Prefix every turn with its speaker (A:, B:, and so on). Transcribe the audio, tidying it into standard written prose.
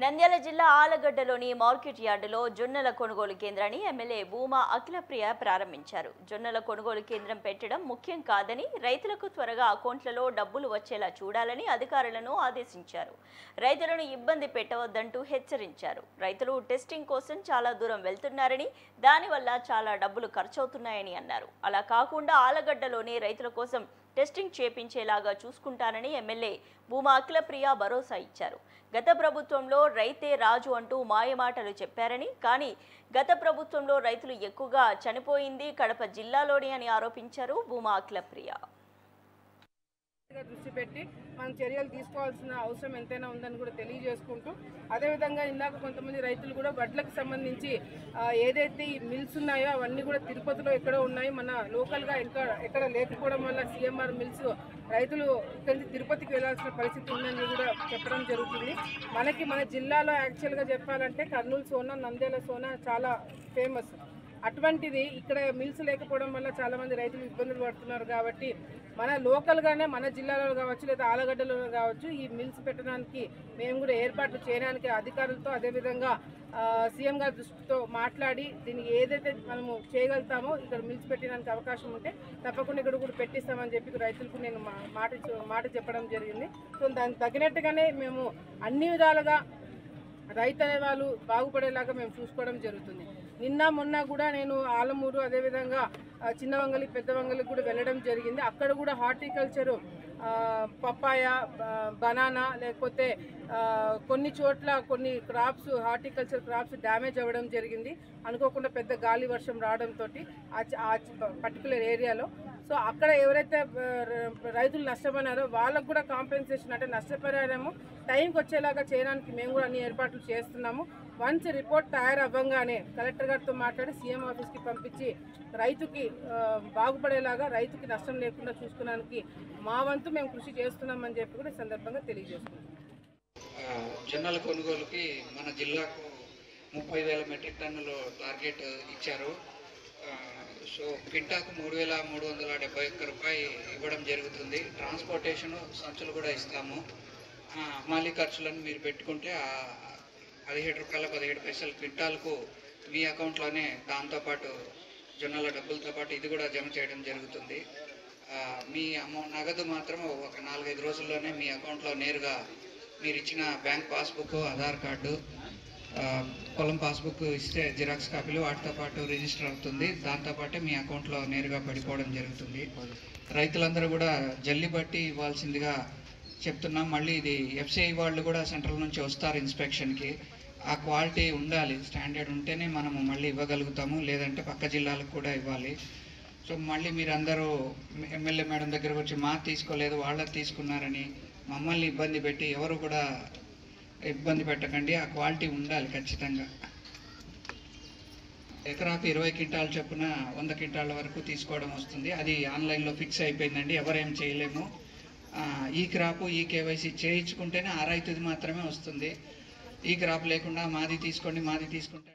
A: నంద్యాల జిల్లా ఆలగడ్డలోని మార్కెట్ యార్డులో జొన్నల కొనుగోలు కేంద్రాన్ని ఎమ్మెల్యే భూమా అఖిలప్రియ ప్రారంభించారు. జొన్నల కొనుగోలు కేంద్రం పెట్టడం ముఖ్యం కాదని, రైతులకు త్వరగా అకౌంట్లలో డబ్బులు వచ్చేలా చూడాలని అధికారులను ఆదేశించారు. రైతులను ఇబ్బంది పెట్టవద్దంటూ హెచ్చరించారు. రైతులు టెస్టింగ్ కోసం చాలా దూరం వెళ్తున్నారని, దానివల్ల చాలా డబ్బులు ఖర్చవుతున్నాయని అన్నారు. అలా కాకుండా ఆలగడ్డలోని రైతుల కోసం టెస్టింగ్ చేపించేలాగా చూసుకుంటానని ఎమ్మెల్యే భూమా అఖిలప్రియ భరోసా ఇచ్చారు. గత ప్రభుత్వంలో రైతే రాజు అంటూ మాయమాటలు చెప్పారని, కానీ గత ప్రభుత్వంలో రైతులు ఎక్కువగా చనిపోయింది కడప జిల్లాలోని అని ఆరోపించారు భూమా అఖిలప్రియ.
B: దృష్టి పెట్టి మనం చర్యలు తీసుకోవాల్సిన అవసరం ఎంతైనా ఉందని కూడా తెలియజేసుకుంటూ, అదేవిధంగా ఇందాక కొంతమంది రైతులు కూడా వడ్లకు సంబంధించి ఏదైతే ఈ మిల్స్ ఉన్నాయో అవన్నీ కూడా తిరుపతిలో ఎక్కడో ఉన్నాయి, మన లోకల్గా ఎక్కడ లేకపోవడం వల్ల సిఎంఆర్ మిల్స్ రైతులు ఇక్కడి నుంచి తిరుపతికి వెళ్లాల్సిన పరిస్థితి ఉందని కూడా చెప్పడం జరుగుతుంది. మన జిల్లాలో యాక్చువల్గా చెప్పాలంటే కర్నూలు సోనా, నంద్యాల సోనా చాలా ఫేమస్. అటువంటిది ఇక్కడ మిల్స్ లేకపోవడం వల్ల చాలామంది రైతులు ఇబ్బందులు పడుతున్నారు. కాబట్టి మన లోకల్గానే మన జిల్లాలో కావచ్చు లేదా ఆలగడ్డలో కావచ్చు ఈ మిల్స్ పెట్టడానికి మేము కూడా ఏర్పాట్లు చేయడానికి అధికారులతో, అదేవిధంగా సీఎం గారి దృష్టితో మాట్లాడి దీనికి ఏదైతే మనము చేయగలుగుతామో ఇక్కడ మిల్స్ పెట్టడానికి అవకాశం ఉంటే తప్పకుండా ఇక్కడ కూడా పెట్టిస్తామని చెప్పి రైతులకు నేను మాట చెప్పడం జరిగింది. సో దానికి తగినట్టుగానే మేము అన్ని విధాలుగా రైతు అనే వాళ్ళు బాగుపడేలాగా మేము చూసుకోవడం జరుగుతుంది. నిన్న మొన్న కూడా నేను ఆలమూరు, అదేవిధంగా చిన్న వంగలి, పెద్ద వంగలికి కూడా వెళ్ళడం జరిగింది. అక్కడ కూడా హార్టికల్చరు, పప్పాయ, బనానా, లేకపోతే కొన్ని చోట్ల కొన్ని క్రాప్స్, హార్టికల్చర్ క్రాప్స్ డ్యామేజ్ అవ్వడం జరిగింది అనుకోకుండా పెద్ద గాలి వర్షం రావడంతో ఆ పర్టికులర్ ఏరియాలో. సో అక్కడ ఎవరైతే రైతులు నష్టపోయినారో వాళ్ళకు కూడా కాంపెన్సేషన్ అంటే నష్టపరిహారము టైంకి వచ్చేలాగా చేయడానికి మేము కూడా అన్ని ఏర్పాట్లు చేస్తున్నాము. వన్స్ రిపోర్ట్ తయారు అవ్వగానే కలెక్టర్ గారితో మాట్లాడి సీఎం ఆఫీస్కి పంపించి రైతుకి బాగుపడేలాగా, రైతుకి నష్టం లేకుండా చూసుకోవడానికి మా వంతు మేము కృషి చేస్తున్నామని చెప్పి కూడా ఈ సందర్భంగా తెలియజేస్తున్నాం.
C: జొన్నల కొనుగోలుకి మన జిల్లాకు 30,000 మెట్రిక్ టన్నులు టార్గెట్ ఇచ్చారు. సో క్వింటాకు 3,371 రూపాయలు ఇవ్వడం జరుగుతుంది. ట్రాన్స్పోర్టేషను సంచులు కూడా ఇస్తాము. మాలి ఖర్చులను మీరు పెట్టుకుంటే 17 రూపాయల 17 పైసలు క్వింటాల్కు మీ అకౌంట్లోనే దాంతోపాటు జొన్నల డబ్బులతో పాటు ఇది కూడా జమ చేయడం జరుగుతుంది. మీ నగదు మాత్రం ఒక 4-5 రోజుల్లోనే మీ అకౌంట్లో నేరుగా మీరు ఇచ్చిన బ్యాంక్ పాస్బుక్, ఆధార్ కార్డు, పొలం పాస్బుక్ ఇస్తే జిరాక్స్ కాపీలు వాటితో పాటు రిజిస్టర్ అవుతుంది. దాంతోపాటే మీ అకౌంట్లో నేరుగా పడిపోవడం జరుగుతుంది. రైతులందరూ కూడా జల్లి బట్టి ఇవ్వాల్సిందిగా చెప్తున్నాం. మళ్ళీ ఇది ఎఫ్సిఐ వాళ్ళు కూడా సెంట్రల్ నుంచి వస్తారు ఇన్స్పెక్షన్కి. ఆ క్వాలిటీ ఉండాలి, స్టాండర్డ్ ఉంటేనే మనము మళ్ళీ ఇవ్వగలుగుతాము, లేదంటే పక్క జిల్లాలకు కూడా ఇవ్వాలి. సో మళ్ళీ మీరందరూ ఎమ్మెల్యే మేడం దగ్గరకు వచ్చి తీసుకోలేదు వాళ్ళది తీసుకున్నారని మమ్మల్ని ఇబ్బంది పెట్టి ఎవరు కూడా ఇబ్బంది పెట్టకండి. ఆ క్వాలిటీ ఉండాలి ఖచ్చితంగా. ఎకరాకు 20 క్వింటాలు చొప్పున 100 క్వింటాల వరకు తీసుకోవడం వస్తుంది. అది ఆన్లైన్లో ఫిక్స్ అయిపోయిందండి, ఎవరేం చేయలేము. ఈ క్రాపు ఈ కేవైసీ చేయించుకుంటేనే ఆ రైతుది మాత్రమే వస్తుంది. ఈ క్రాప్ లేకుండా మాది తీసుకోండి, మాది తీసుకుంటే